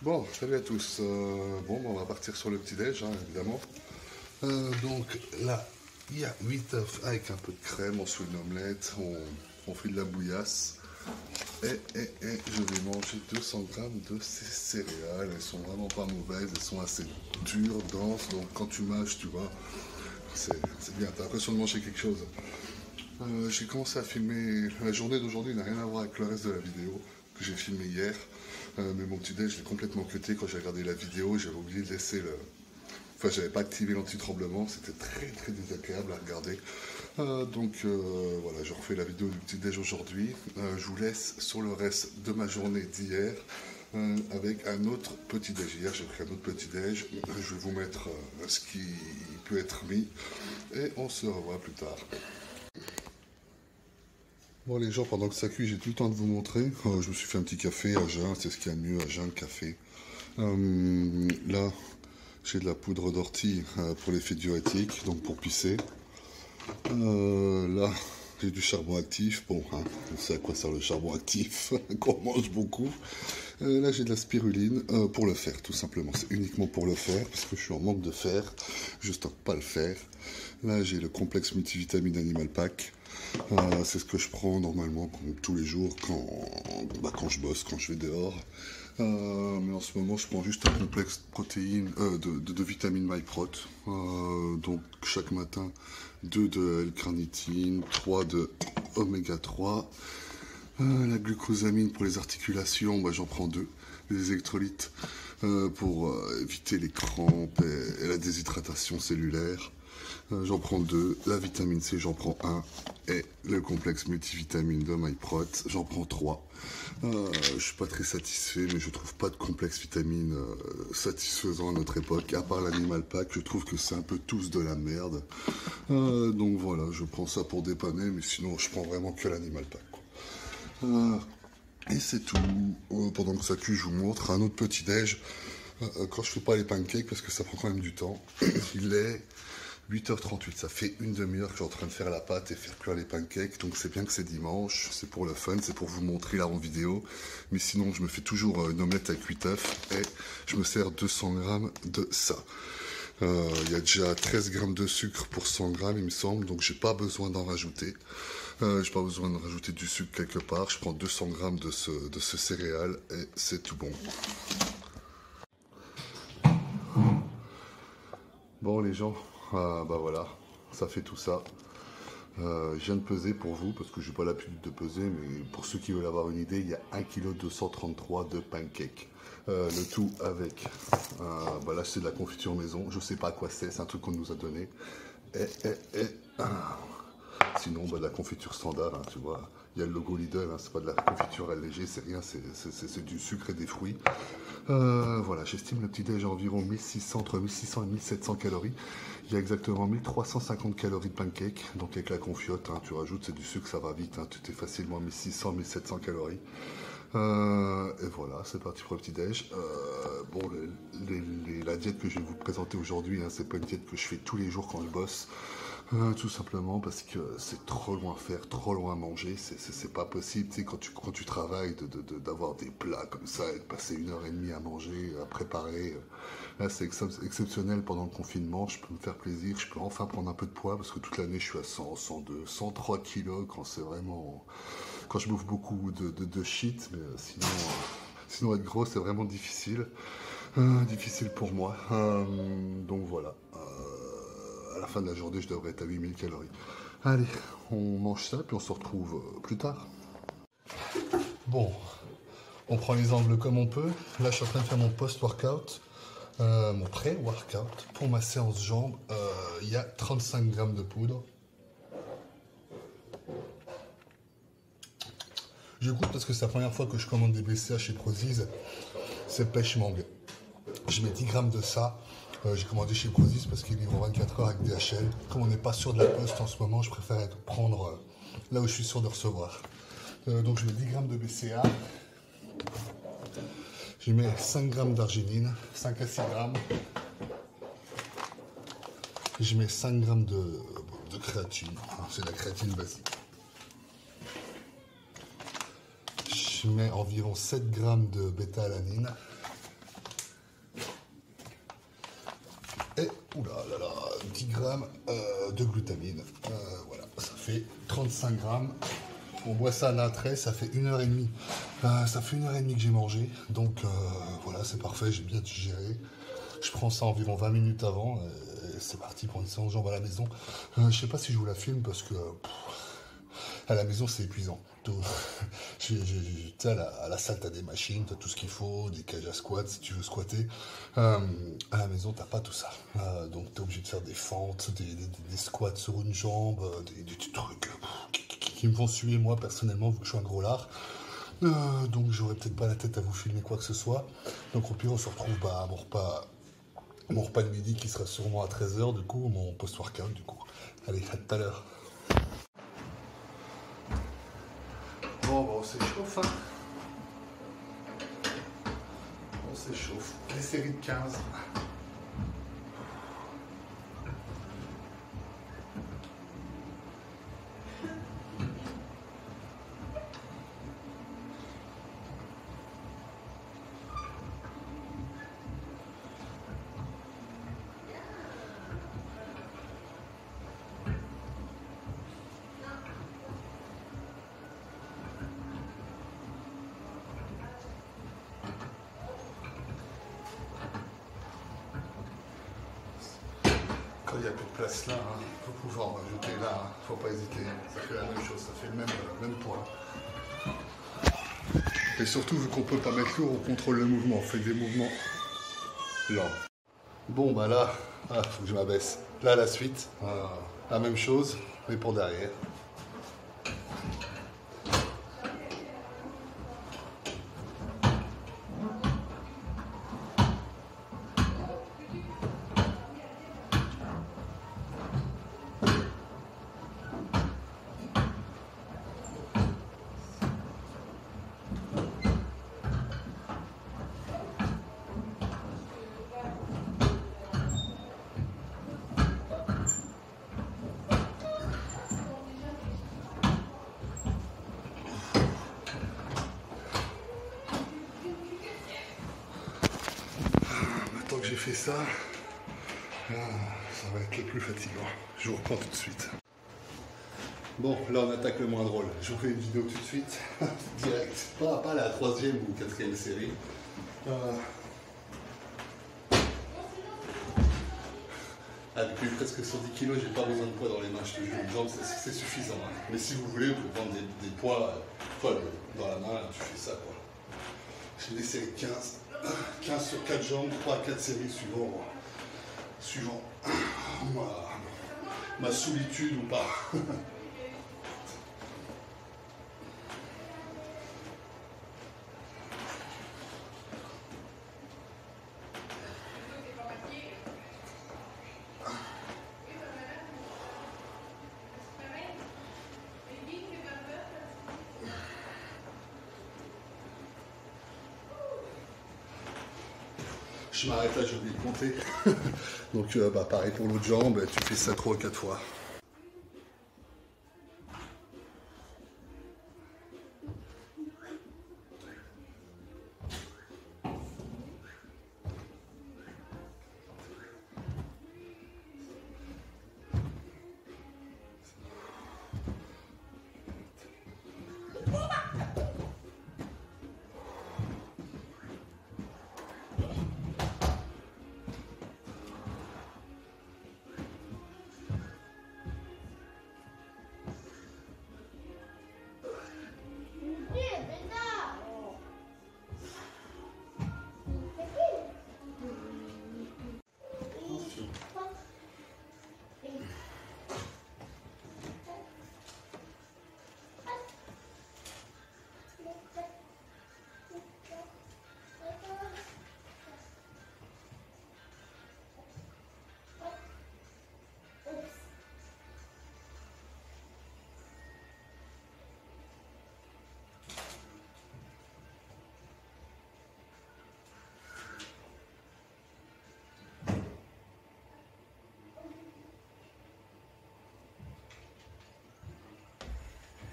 Bon, salut à tous. On va partir sur le petit-déj, hein, évidemment. Donc là, il y a 8 œufs avec un peu de crème, on se fait une omelette, on fait de la bouillasse. Et je vais manger 200 grammes de ces céréales. Elles sont vraiment pas mauvaises, elles sont assez dures, denses. Donc quand tu mâches, tu vois, c'est bien, t'as l'impression de manger quelque chose. J'ai commencé à filmer. La journée d'aujourd'hui n'a rien à voir avec le reste de la vidéo que j'ai filmé hier. Mais mon petit déj, je l'ai complètement cuté quand j'ai regardé la vidéo. J'avais oublié de laisser le. Enfin, j'avais pas activé l'anti-tremblement. C'était très très désagréable à regarder. Voilà, je refais la vidéo du petit déj aujourd'hui. Je vous laisse sur le reste de ma journée d'hier. Avec un autre petit déj. Hier, j'ai pris un autre petit déj. Je vais vous mettre ce qui peut être mis. Et on se revoit plus tard. Bon les gens, pendant que ça cuit, j'ai tout le temps de vous montrer. Je me suis fait un petit café à jeun, c'est ce qu'il y a de mieux à jeun, le café. Là, j'ai de la poudre d'ortie pour l'effet diurétique, donc pour pisser. Là, j'ai du charbon actif. Bon, hein, on sait à quoi sert le charbon actif, qu'on mange beaucoup. Là, j'ai de la spiruline pour le fer, tout simplement. C'est uniquement pour le fer, parce que je suis en manque de fer. Je stocke pas le fer. Là, j'ai le complexe multivitamine Animal Pack. C'est ce que je prends normalement tous les jours quand je bosse, quand je vais dehors. Mais en ce moment, je prends juste un complexe de protéines, de vitamine MyProt. Donc chaque matin, 2 de L-carnitine, 3 de oméga 3. La glucosamine pour les articulations, j'en prends 2. Les électrolytes pour éviter les crampes et la déshydratation cellulaire. J'en prends 2, la vitamine C j'en prends 1 et le complexe multivitamine de MyProt j'en prends 3. Je suis pas très satisfait, mais je trouve pas de complexe vitamine satisfaisant à notre époque, à part l'Animal Pack. Je trouve que c'est un peu tous de la merde. Donc voilà, je prends ça pour dépanner, mais sinon je prends vraiment que l'Animal Pack, quoi. Et c'est tout. Pendant que ça cuit, je vous montre un autre petit déj. Quand je fais pas les pancakes, parce que ça prend quand même du temps, il est 8h38, ça fait une demi-heure que je suis en train de faire la pâte et faire cuire les pancakes, donc c'est bien que c'est dimanche, c'est pour le fun, c'est pour vous montrer là en vidéo, mais sinon je me fais toujours une omelette avec 8 œufs et je me sers 200 grammes de ça. Il y a déjà 13 grammes de sucre pour 100 grammes il me semble, donc j'ai pas besoin d'en rajouter. J'ai pas besoin de rajouter du sucre quelque part, je prends 200 grammes de ce céréal et c'est tout bon. Bon les gens, voilà, ça fait tout ça. Je viens de peser pour vous, parce que je n'ai pas l'habitude de peser, mais pour ceux qui veulent avoir une idée, il y a 1,233 kg de pancakes. Le tout avec, là c'est de la confiture maison, je ne sais pas à quoi c'est un truc qu'on nous a donné. Sinon, de la confiture standard, hein, tu vois. Il y a le logo Lidl, hein, c'est pas de la confiture allégée, c'est rien, c'est du sucre et des fruits. Voilà, j'estime le petit-déj à environ 1600, entre 1600 et 1700 calories. Il y a exactement 1350 calories de pancake, donc avec la confiote, hein, tu rajoutes, c'est du sucre, ça va vite, hein, tu t'es facilement 1600, 1700 calories. Et voilà, c'est parti pour le petit-déj. La diète que je vais vous présenter aujourd'hui, hein, c'est pas une diète que je fais tous les jours quand je bosse. Tout simplement parce que c'est trop loin à faire, trop loin à manger, c'est pas possible, tu sais, quand tu travailles, d'avoir des plats comme ça et de passer 1h30 à manger, à préparer. Là, c'est exceptionnel pendant le confinement, je peux me faire plaisir, je peux enfin prendre un peu de poids, parce que toute l'année, je suis à 100, 102, 103 kilos, quand c'est vraiment... Quand je bouffe beaucoup de shit, mais sinon être gros, c'est vraiment difficile. Difficile pour moi. Donc voilà. À la fin de la journée, je devrais être à 8000 calories. Allez, on mange ça, puis on se retrouve plus tard. Bon, on prend les angles comme on peut. Là, je suis en train de faire mon post-workout, mon pré-workout. Pour ma séance jambes, il y a 35 grammes de poudre. Je goûte parce que c'est la première fois que je commande des BCA chez Prozis. C'est pêche mangue. Je mets 10 grammes de ça. J'ai commandé chez Prozis parce qu'il livre en 24 heures avec DHL. Comme on n'est pas sûr de la poste en ce moment, je préfère prendre là où je suis sûr de recevoir. Donc je mets 10 grammes de BCA. Je mets 5 grammes d'arginine, 5 à 6 grammes. Je mets 5 grammes de créatine. C'est la créatine basique. Je mets environ 7 grammes de bêta-alanine. oula là là, 10 grammes de glutamine. Voilà, ça fait 35 grammes. On boit ça à un trait, ça fait 1h30. Ça fait 1h30 que j'ai mangé. Donc voilà, c'est parfait, j'ai bien digéré. Je prends ça environ 20 minutes avant. C'est parti pour une séance de jambes à la maison. Je sais pas si je vous la filme parce que à la maison c'est épuisant. À la salle, tu as des machines, tu as tout ce qu'il faut, des cages à squat si tu veux squatter. À la maison, tu pas tout ça. Donc, tu es obligé de faire des fentes, des squats sur une jambe, des trucs qui me font suer, moi, personnellement, vu que je suis un gros lard. Donc, j'aurais peut-être pas la tête à vous filmer quoi que ce soit. Donc, au pire, on se retrouve à mon repas de midi qui sera sûrement à 13h, du coup, mon post-workout, du coup. Allez, à tout à l'heure. Bon, on s'échauffe, hein. On s'échauffe. Les séries de 15. Quand il n'y a plus de place là, il faut pouvoir rajouter là, faut pas hésiter, ça fait la même chose, ça fait le même poids. Et surtout, vu qu'on peut pas mettre lourd, on contrôle le mouvement, on fait des mouvements lents. Bon bah là, faut que je m'abaisse. Là la suite, la même chose, mais pour derrière. Maintenant que j'ai fait ça, ça va être le plus fatigant. Je vous reprends tout de suite. Bon, là on attaque le moins drôle. Je vous fais une vidéo tout de suite, direct. Pas la 3e ou 4e série. Depuis presque 110 kg, j'ai pas besoin de poids dans les mains, je te jure, une jambe c'est suffisant. Hein. Mais si vous voulez, vous pouvez prendre des poids dans la main, tu fais ça quoi. J'ai des séries de 15 sur 4 jambes, 3 à 4 séries suivant ma solitude ou pas. Je m'arrête là, j'ai oublié de compter. Donc pareil pour l'autre jambe, tu fais ça 3 ou 4 fois.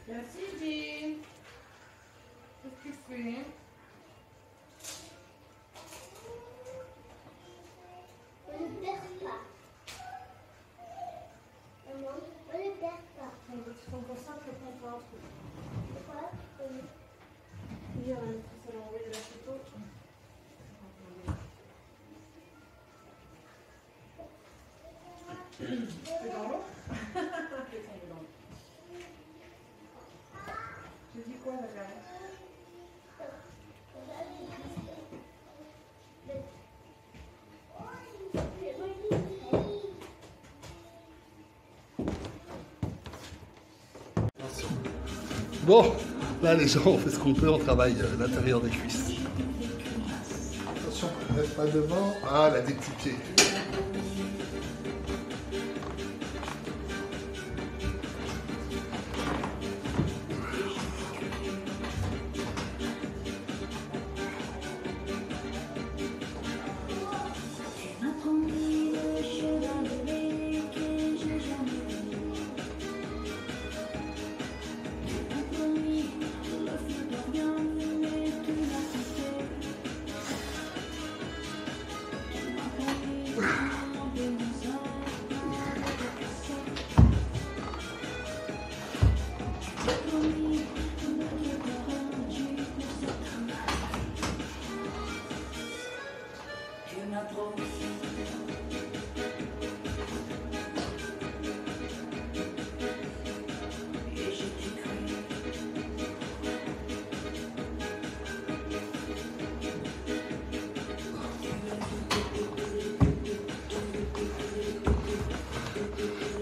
Merci, Jean. Qu'est-ce que tu fais? Ne pleure pas. C'est dans l'eau. Qu'est-ce qu'on met dans l'eau? J'ai dit quoi, la galère? Bon, là les gens, on fait ce qu'on peut, on travaille l'intérieur des cuisses. Attention, ne reste pas devant. Ah, là, des petits pieds.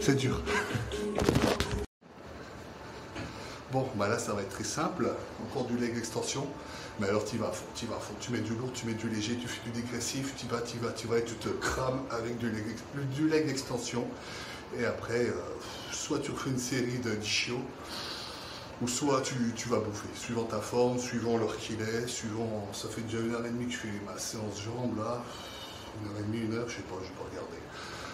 C'est dur. Bon, bah là ça va être très simple, encore du leg extension, mais alors tu vas à fond, tu mets du lourd, tu mets du léger, tu fais du dégressif, tu vas et tu te crames avec du leg extension, et après, soit tu refais une série de 10 chiots, ou soit tu vas bouffer, suivant ta forme, suivant l'heure qu'il est, suivant, ça fait déjà 1h30 que je fais ma séance jambes là, 1h30, 1h, je sais pas, je vais pas regarder.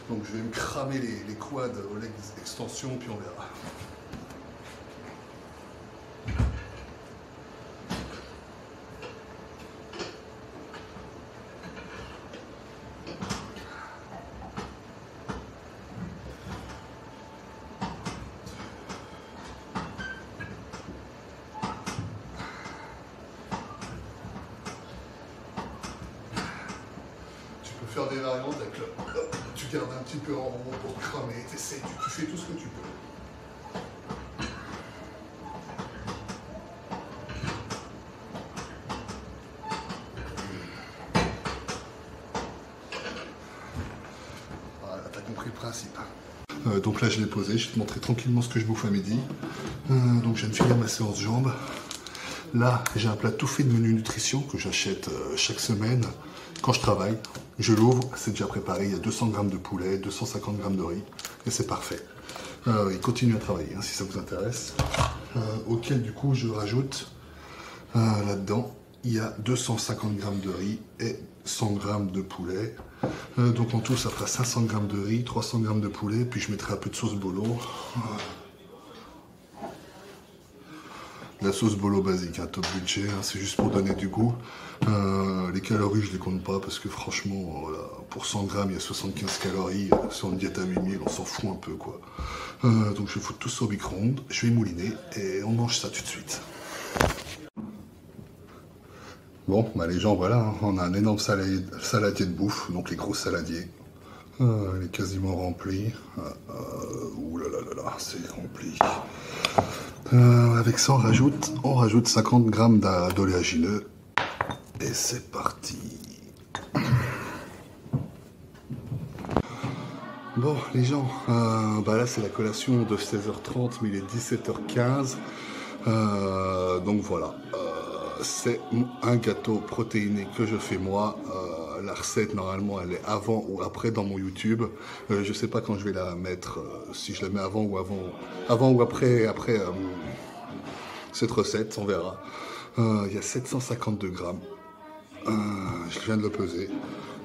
Donc je vais me cramer les quads au leg extension, puis on verra. Faire des variantes avec le... Tu gardes un petit peu en rond pour cramer, tu fais tout ce que tu peux. Voilà, t'as compris le principe. Donc là je l'ai posé, je vais te montrer tranquillement ce que je bouffe à midi. Donc je viens de finir ma séance jambes. Là j'ai un plat tout fait de menu nutrition que j'achète chaque semaine quand je travaille. Je l'ouvre, c'est déjà préparé, il y a 200 g de poulet, 250 g de riz, et c'est parfait. Il continue à travailler, hein, si ça vous intéresse. Auquel du coup je rajoute là-dedans, il y a 250 g de riz et 100 g de poulet. Donc en tout ça fera 500 g de riz, 300 g de poulet, puis je mettrai un peu de sauce bolo. La sauce bolo basique, un top budget, hein, c'est juste pour donner du goût. Les calories, je les compte pas parce que franchement, voilà, pour 100 grammes, il y a 75 calories. Sur une diète à 8000, on s'en fout un peu, quoi. Donc je vais foutre tout ça au micro-ondes, je vais mouliner et on mange ça tout de suite. Bon, bah les gens, voilà, hein, on a un énorme saladier de bouffe, donc les gros saladiers. Il est quasiment rempli. Ouh là là là là, c'est rempli. Avec ça, on rajoute 50 g d'oléagineux. Et c'est parti. Bon, les gens, bah là c'est la collation de 16h30, mais il est 17h15. Donc voilà, c'est un gâteau protéiné que je fais moi. La recette, normalement, elle est avant ou après dans mon YouTube. Je sais pas quand je vais la mettre, si je la mets avant ou après cette recette, on verra. Il y a 752 grammes. Je viens de le peser.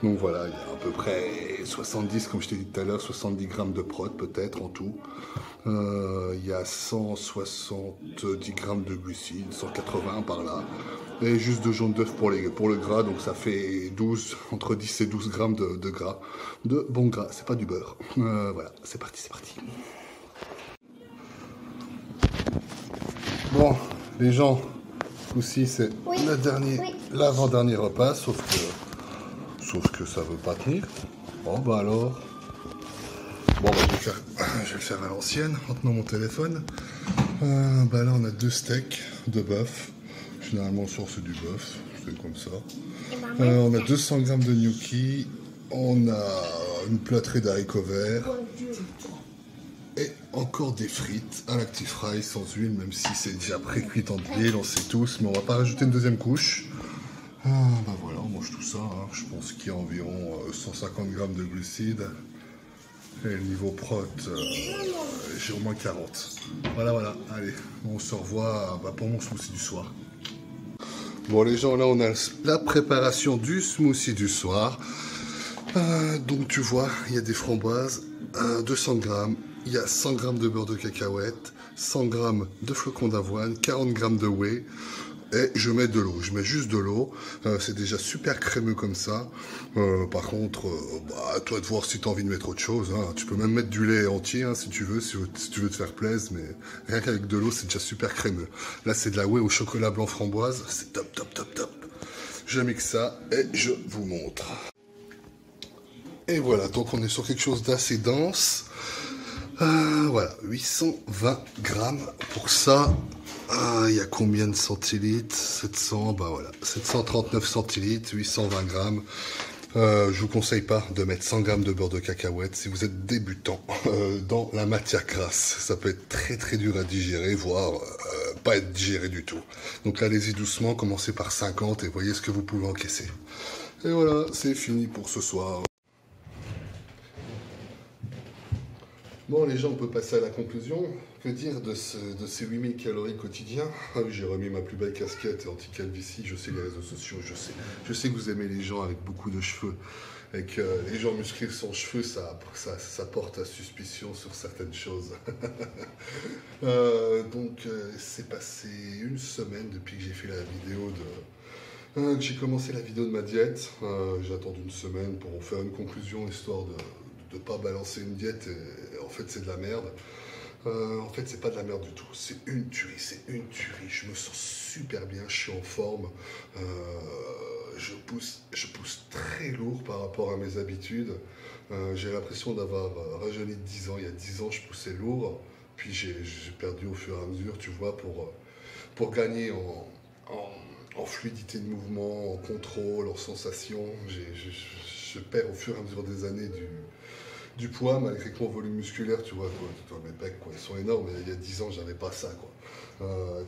Donc voilà, il y a à peu près 70, comme je t'ai dit tout à l'heure, 70 grammes de prot peut-être en tout. Il y a 170 grammes de glucides, 180 par là. Et juste de jaune d'œuf pour le gras, donc ça fait entre 10 et 12 grammes de gras. De bon gras, c'est pas du beurre. Voilà, c'est parti, c'est parti. Bon, les gens, aussi c'est l'avant-dernier repas, sauf que ça veut pas tenir. Bon bah alors, Bon, bah, je vais le faire à l'ancienne en tenant mon téléphone. Bah là, on a 2 steaks de bœuf. Généralement, sur c'est du bœuf, c'est comme ça. On a 200 grammes de gnocchi. On a une plâtrée d'haricots verts. Et encore des frites à l'Actifry sans huile, même si c'est déjà pré-cuit en huile, on sait tous, mais on va pas rajouter une deuxième couche. Bah voilà, on mange tout ça. Hein. Je pense qu'il y a environ 150 grammes de glucides. Et le niveau prot, j'ai au moins 40. Voilà, allez, on se revoit pour mon smoothie du soir. Bon les gens, là on a la préparation du smoothie du soir. Donc tu vois, il y a des framboises, 200 grammes, il y a 100 grammes de beurre de cacahuète, 100 grammes de flocons d'avoine, 40 grammes de whey. Et je mets de l'eau, je mets juste de l'eau, c'est déjà super crémeux comme ça. Par contre, à toi de voir si tu as envie de mettre autre chose. Hein. Tu peux même mettre du lait entier hein, si tu veux te faire plaisir, mais rien qu'avec de l'eau, c'est déjà super crémeux. Là, c'est de la whey au chocolat blanc framboise, c'est top. Je mixe ça et je vous montre. Et voilà, donc on est sur quelque chose d'assez dense. Voilà, 820 grammes pour ça. Il y a combien de centilitres? 700, bah voilà, 739 centilitres, 820 grammes. Je vous conseille pas de mettre 100 grammes de beurre de cacahuète si vous êtes débutant dans la matière grasse. Ça peut être très dur à digérer, voire pas être digéré du tout. Donc allez-y doucement, commencez par 50 et voyez ce que vous pouvez encaisser. Et voilà, c'est fini pour ce soir. Bon les gens, on peut passer à la conclusion. Que dire de ces 8000 calories quotidiens? Ah oui, j'ai remis ma plus belle casquette anti-calvitie, je sais les réseaux sociaux, je sais que vous aimez les gens avec beaucoup de cheveux. Et que les gens musclés sans cheveux, ça porte à suspicion sur certaines choses. Donc c'est passé une semaine depuis que j'ai fait la vidéo que j'ai commencé la vidéo de ma diète. J'ai attendu une semaine pour faire une conclusion, histoire de ne pas balancer une diète. Et, en fait, c'est de la merde. En fait, c'est pas de la merde du tout. C'est une tuerie. Je me sens super bien. Je suis en forme. Je pousse très lourd par rapport à mes habitudes. J'ai l'impression d'avoir rajeuni de 10 ans. Il y a 10 ans, je poussais lourd. Puis j'ai perdu au fur et à mesure, tu vois, pour gagner en fluidité de mouvement, en contrôle, en sensation. Je perds au fur et à mesure des années du poids, malgré que mon volume musculaire, tu vois, mes pecs, quoi, ils sont énormes. Il y a 10 ans, j'avais pas ça, quoi.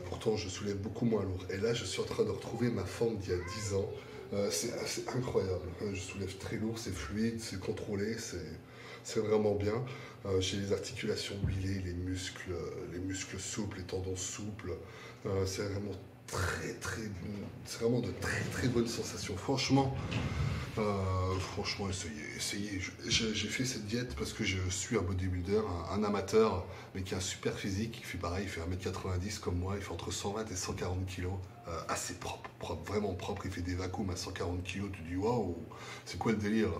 Pourtant, je soulève beaucoup moins lourd. Et là, je suis en train de retrouver ma forme d'il y a 10 ans. C'est incroyable. Je soulève très lourd, c'est fluide, c'est contrôlé, c'est vraiment bien. J'ai les articulations huilées, les muscles souples, les tendons souples. C'est vraiment c'est vraiment de très bonnes sensations. Franchement, essayez. J'ai fait cette diète parce que je suis un bodybuilder, un amateur, mais qui a un super physique. Il fait pareil, il fait 1m90 comme moi, il fait entre 120 et 140 kg. Assez propre, vraiment propre. Il fait des vacuums à 140 kg. Tu dis waouh, c'est quoi le délire?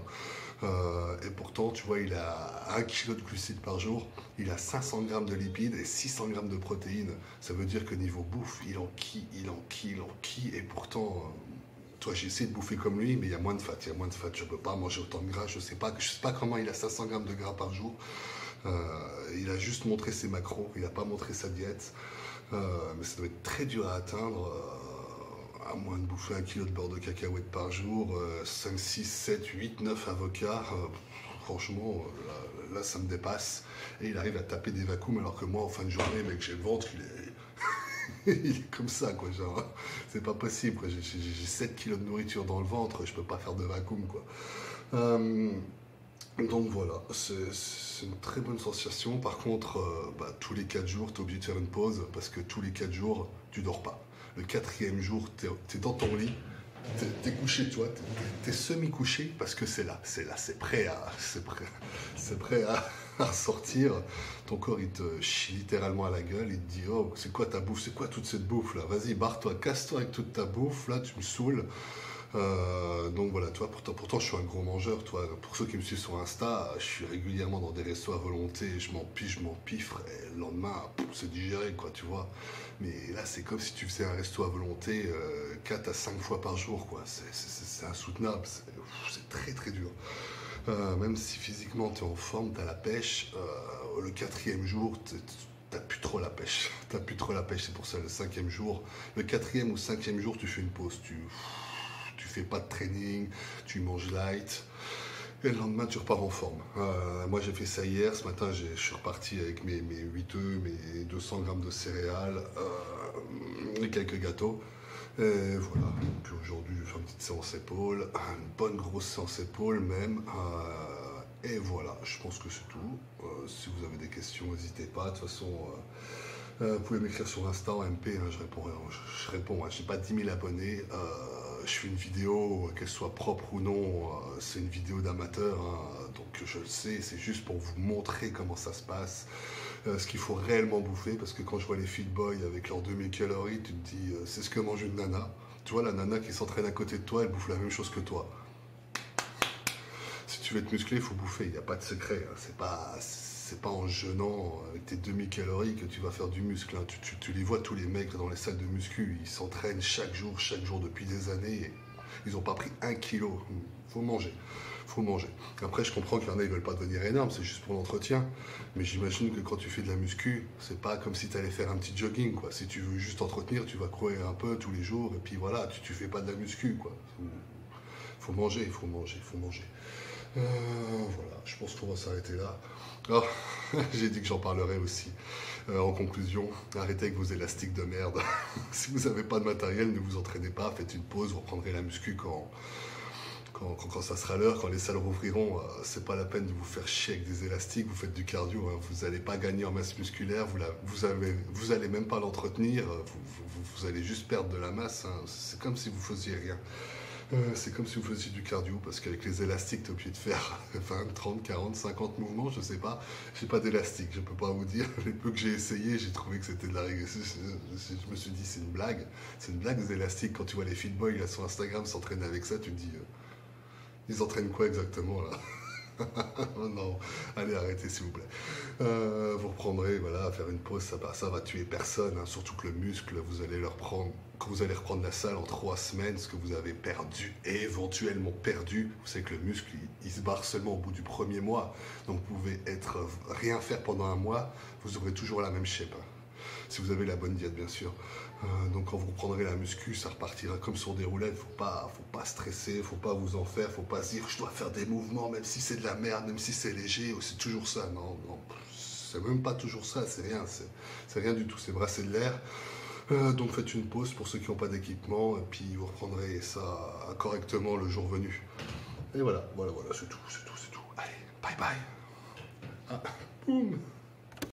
Et pourtant, tu vois, il a 1 kg de glucides par jour, il a 500 grammes de lipides et 600 grammes de protéines. Ça veut dire que niveau bouffe, il enquille. Et pourtant, toi, j'ai essayé de bouffer comme lui, mais il y a moins de fat. Je ne peux pas manger autant de gras. Je sais pas comment il a 500 grammes de gras par jour. Il a juste montré ses macros, il n'a pas montré sa diète. Mais ça doit être très dur à atteindre. À moins de bouffer 1 kg de beurre de cacahuète par jour, 5, 6, 7, 8, 9 avocats, franchement, là, ça me dépasse. Et il arrive à taper des vacuums, alors que moi, en fin de journée, mec, j'ai le ventre, il est comme ça, quoi, genre, c'est pas possible, quoi. J'ai 7 kilos de nourriture dans le ventre, je peux pas faire de vacuum, quoi. Donc voilà, c'est une très bonne sensation. Par contre, tous les 4 jours, tu es obligé de faire une pause, parce que tous les 4 jours, tu dors pas. Le 4e jour, tu es dans ton lit, tu es couché, toi, tu es semi-couché, parce que c'est prêt à ressortir. Ton corps, il te chie littéralement à la gueule, il te dit « Oh, c'est quoi ta bouffe? C'est quoi toute cette bouffe, là? Vas-y, barre-toi, casse-toi avec toute ta bouffe, là, tu me saoules. » Donc voilà, toi, pourtant je suis un gros mangeur, toi. Pour ceux qui me suivent sur Insta, je suis régulièrement dans des restos à volonté, je m'empiffre, et le lendemain, c'est digéré, quoi, tu vois. Mais là, c'est comme si tu faisais un resto à volonté 4 à 5 fois par jour, quoi. C'est insoutenable, c'est très dur. Même si physiquement tu es en forme, tu as la pêche, le quatrième jour, t'as plus trop la pêche. T'as plus trop la pêche, c'est pour ça le cinquième jour. Le quatrième ou cinquième jour, tu fais une pause. Tu fais pas de training, tu manges light. Et le lendemain, tu repars en forme. Moi, j'ai fait ça hier. Ce matin, je suis reparti avec mes 8 œufs, mes 200 grammes de céréales et quelques gâteaux. Et voilà. Puis aujourd'hui, je fais une petite séance épaule, une bonne grosse séance épaule même. Et voilà, je pense que c'est tout. Si vous avez des questions, n'hésitez pas. De toute façon, vous pouvez m'écrire sur Insta en MP, hein, je réponds. Je réponds. Hein. Je n'ai pas 10 000 abonnés. Je fais une vidéo, qu'elle soit propre ou non, c'est une vidéo d'amateur. Hein, donc je le sais, c'est juste pour vous montrer comment ça se passe. Ce qu'il faut réellement bouffer, parce que quand je vois les fit boys avec leurs 2000 calories, tu te dis, c'est ce que mange une nana. Tu vois, la nana qui s'entraîne à côté de toi, elle bouffe la même chose que toi. Si tu veux te muscler, il faut bouffer, il n'y a pas de secret. Hein. C'est pas en jeûnant avec tes 2000 calories que tu vas faire du muscle. Hein. Tu les vois, tous les mecs dans les salles de muscu, ils s'entraînent chaque jour depuis des années. Et ils n'ont pas pris 1 kilo. Faut manger. Faut manger. Après, je comprends qu'il y en a, ils veulent pas devenir énormes, c'est juste pour l'entretien. Mais j'imagine que quand tu fais de la muscu, c'est pas comme si tu allais faire un petit jogging, quoi. Si tu veux juste entretenir, tu vas courir un peu tous les jours, et puis voilà, tu fais pas de la muscu, quoi. Faut manger, il faut manger, il faut manger. Voilà, je pense qu'on va s'arrêter là. Oh, j'ai dit que j'en parlerai aussi. En conclusion, arrêtez avec vos élastiques de merde. Si vous n'avez pas de matériel, ne vous entraînez pas, faites une pause, vous reprendrez la muscu quand ça sera l'heure, quand les salles rouvriront. C'est pas la peine de vous faire chier avec des élastiques, vous faites du cardio, hein, vous n'allez pas gagner en masse musculaire, vous allez même pas l'entretenir, vous allez juste perdre de la masse, hein. C'est comme si vous faisiez rien. C'est comme si vous faisiez du cardio, parce qu'avec les élastiques, tu es obligé de faire 20, 30, 40, 50 mouvements, je sais pas. J'ai pas d'élastique, je peux pas vous dire. Les peu que j'ai essayé, j'ai trouvé que c'était de la règle. Je me suis dit, c'est une blague. C'est une blague, des élastiques. Quand tu vois les fit boys là, sur Instagram s'entraîner avec ça, tu te dis, ils entraînent quoi exactement là? Oh non, allez arrêtez s'il vous plaît. Vous reprendrez, voilà, à faire une pause, ça va tuer personne, hein, surtout que le muscle, vous allez le reprendre, quand vous allez reprendre la salle en 3 semaines, ce que vous avez perdu et éventuellement perdu, vous savez que le muscle, il se barre seulement au bout du premier mois, donc vous pouvez rien faire pendant un mois, vous aurez toujours la même shape. Hein. Si vous avez la bonne diète, bien sûr. Donc quand vous reprendrez la muscu, ça repartira comme sur des roulettes. Faut pas stresser, faut pas vous en faire, faut pas se dire je dois faire des mouvements, même si c'est de la merde, même si c'est léger, ou c'est toujours ça. Non, non, c'est même pas toujours ça, c'est rien, c'est rien du tout, c'est brasser de l'air. Donc faites une pause pour ceux qui n'ont pas d'équipement, et puis vous reprendrez ça correctement le jour venu. Et voilà, c'est tout. Allez, bye bye. Ah, boum.